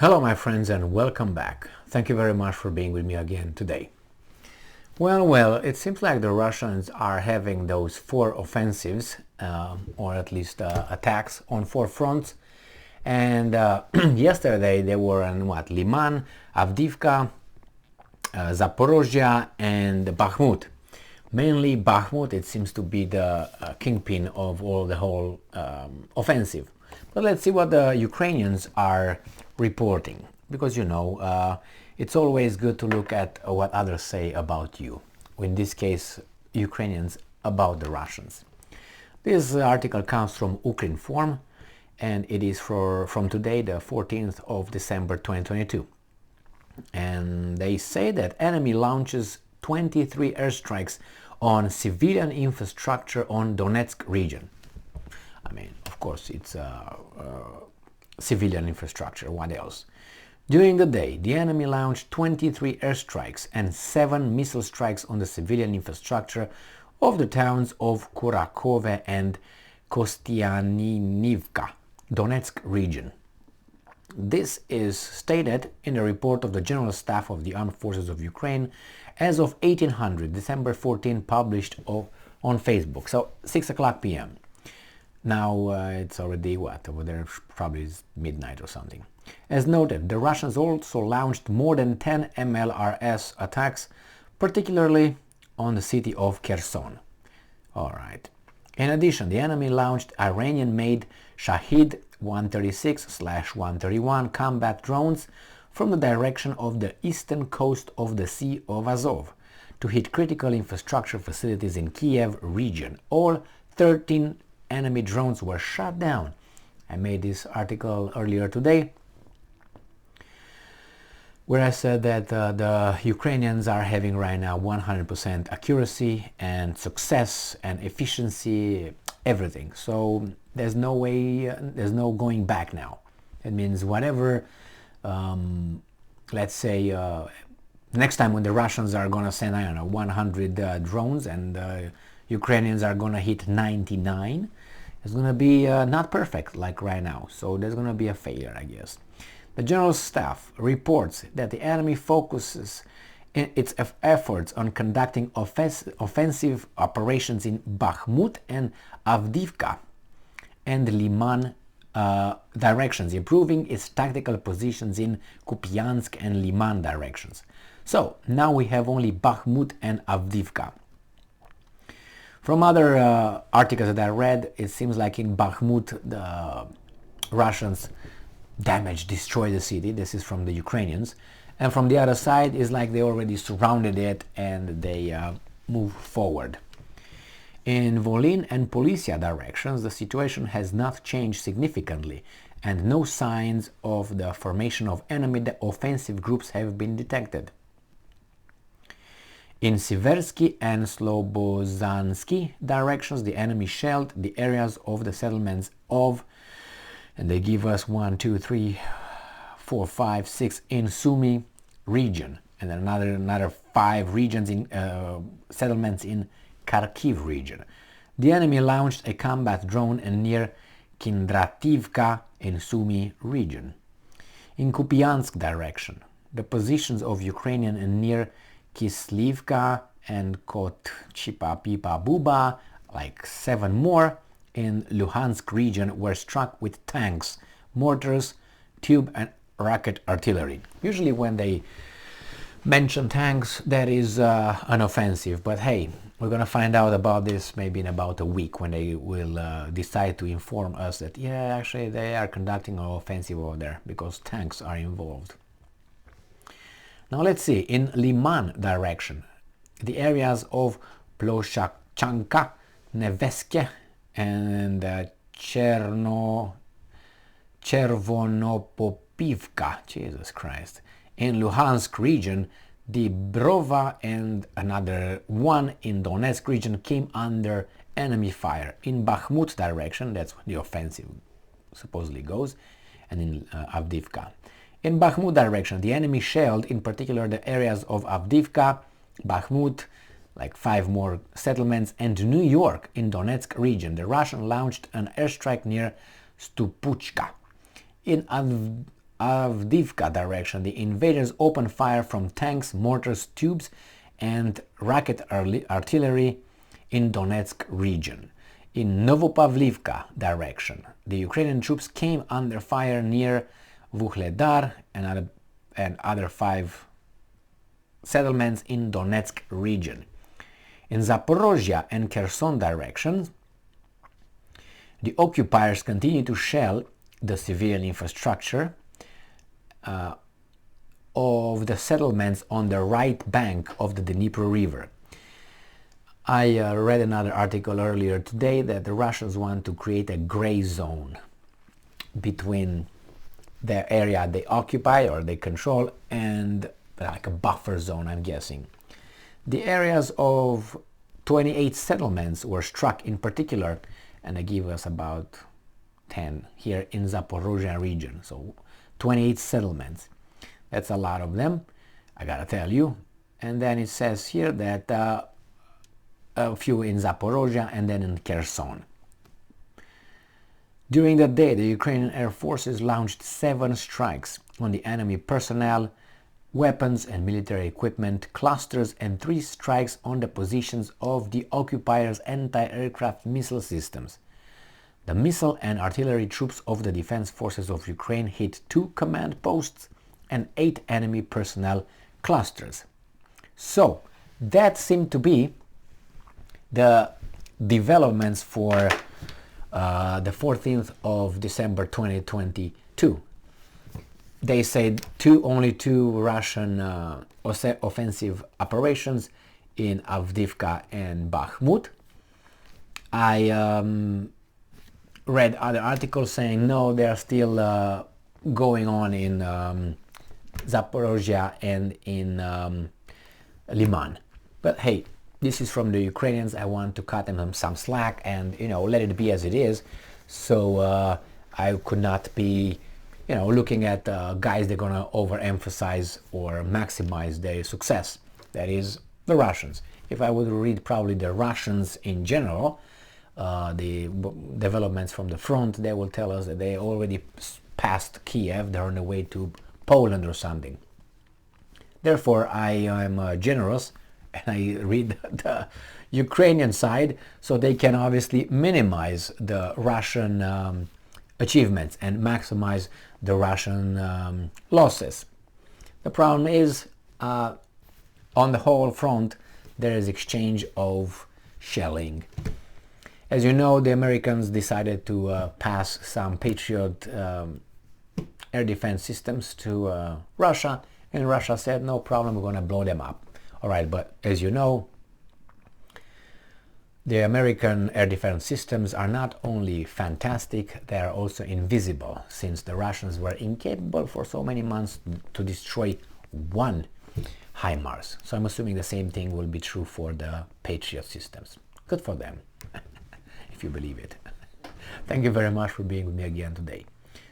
Hello my friends and welcome back. Thank you very much for being with me again today. Well, it seems like the Russians are having those four offensives, or at least attacks on four fronts. And yesterday they were in Liman, Avdiivka, Zaporizhia and Bakhmut. Mainly Bakhmut, it seems to be the kingpin of the whole offensive. But let's see what the Ukrainians are reporting, because it's always good to look at what others say about you. In this case, Ukrainians about the Russians. This article comes from Ukrinform, and it is from today, the 14th of December 2022. And they say that enemy launches 23 airstrikes on civilian infrastructure on Donetsk region. I mean, of course, it's civilian infrastructure. What else? During the day, the enemy launched 23 airstrikes and 7 missile strikes on the civilian infrastructure of the towns of Kurakove and Kostianivka, Donetsk region. This is stated in the report of the General Staff of the Armed Forces of Ukraine as of 1800, December 14, published on Facebook, so 6 o'clock p.m. Now it's already, over there probably is midnight or something. As noted, the Russians also launched more than 10 MLRS attacks, particularly on the city of Kherson. Alright. In addition, the enemy launched Iranian-made Shahid 136/131 combat drones from the direction of the eastern coast of the Sea of Azov to hit critical infrastructure facilities in Kiev region. All 13 enemy drones were shot down. I made this article earlier today, where I said that the Ukrainians are having right now 100% accuracy and success and efficiency, everything. So there's no way, there's no going back now. It means whatever, let's say, next time when the Russians are going to send, 100 drones and Ukrainians are going to hit 99, it's going to be not perfect like right now. So there's going to be a failure, I guess. The General Staff reports that the enemy focuses its efforts on conducting offensive operations in Bakhmut and Avdiivka and Liman directions, improving its tactical positions in Kupiansk and Liman directions. So now we have only Bakhmut and Avdiivka. From other articles that I read, it seems like in Bakhmut the Russians destroyed the city. This is from the Ukrainians. And from the other side is like they already surrounded it and they move forward. In Volyn and Policia directions, the situation has not changed significantly, and no signs of the formation of enemy offensive groups have been detected. In Siversky and Slobozansky directions, the enemy shelled the areas of the settlements of, and they give us 1, 2, 3, 4, 5, 6 in Sumy region, and then another 5 regions in settlements in Kharkiv region. The enemy launched a combat drone near Kindrativka in Sumy region. In Kupiansk direction, the positions of Ukrainian near Kislivka and Kotchipapipa-Buba, like 7 more, in Luhansk region were struck with tanks, mortars, tube and rocket artillery. Usually when they mention tanks, that is an offensive, but hey, we're gonna find out about this maybe in about a week when they will decide to inform us that yeah, actually they are conducting an offensive over there because tanks are involved. Now let's see, in Liman direction, the areas of Ploshachanka, Neveske and Chervonopopivka, Jesus Christ. In Luhansk region, Dibrova and another one in Donetsk region came under enemy fire. In Bakhmut direction, that's where the offensive supposedly goes, and in Avdiivka. In Bakhmut direction, the enemy shelled in particular the areas of Avdiivka, Bakhmut, like 5 more settlements, and New York in Donetsk region. The Russian launched an airstrike near Stupuchka. In Avdiivka direction, the invaders opened fire from tanks, mortars, tubes, and rocket artillery in Donetsk region. In Novopavlivka direction, the Ukrainian troops came under fire near Vuhledar and other 5 settlements in Donetsk region. In Zaporizhia and Kherson directions, the occupiers continue to shell the civilian infrastructure of the settlements on the right bank of the Dnieper River. I read another article earlier today that the Russians want to create a gray zone between the area they occupy or they control and like a buffer zone, I'm guessing. The areas of 28 settlements were struck in particular, and they give us about 10 here in Zaporizhia region. So 28 settlements. That's a lot of them, I gotta tell you. And then it says here that a few in Zaporizhia and then in Kherson. During the day, the Ukrainian Air Forces launched 7 strikes on the enemy personnel, weapons and military equipment clusters, and 3 strikes on the positions of the occupiers' anti-aircraft missile systems. The missile and artillery troops of the Defense Forces of Ukraine hit 2 command posts and 8 enemy personnel clusters. So that seemed to be the developments for the 14th of December 2022. They said only 2 Russian offensive operations in Avdiivka and Bakhmut. I read other articles saying no, they are still going on in Zaporizhia and in Liman. But hey, this is from the Ukrainians. I want to cut them some slack and, let it be as it is. So I could not be, looking at guys they're going to overemphasize or maximize their success. That is the Russians. If I would read probably the Russians in general, the developments from the front, they will tell us that they already passed Kiev. They're on the way to Poland or something. Therefore, I am generous and I read the Ukrainian side so they can obviously minimize the Russian achievements and maximize the Russian losses. The problem is, on the whole front, there is exchange of shelling. As you know, the Americans decided to pass some Patriot air defense systems to Russia, and Russia said, no problem, we're going to blow them up. All right, but as you know, the American air defense systems are not only fantastic, they are also invisible, since the Russians were incapable for so many months to destroy 1 HIMARS. So I'm assuming the same thing will be true for the Patriot systems. Good for them, if you believe it. Thank you very much for being with me again today.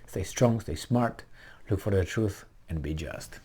Stay strong, stay smart, look for the truth, and be just.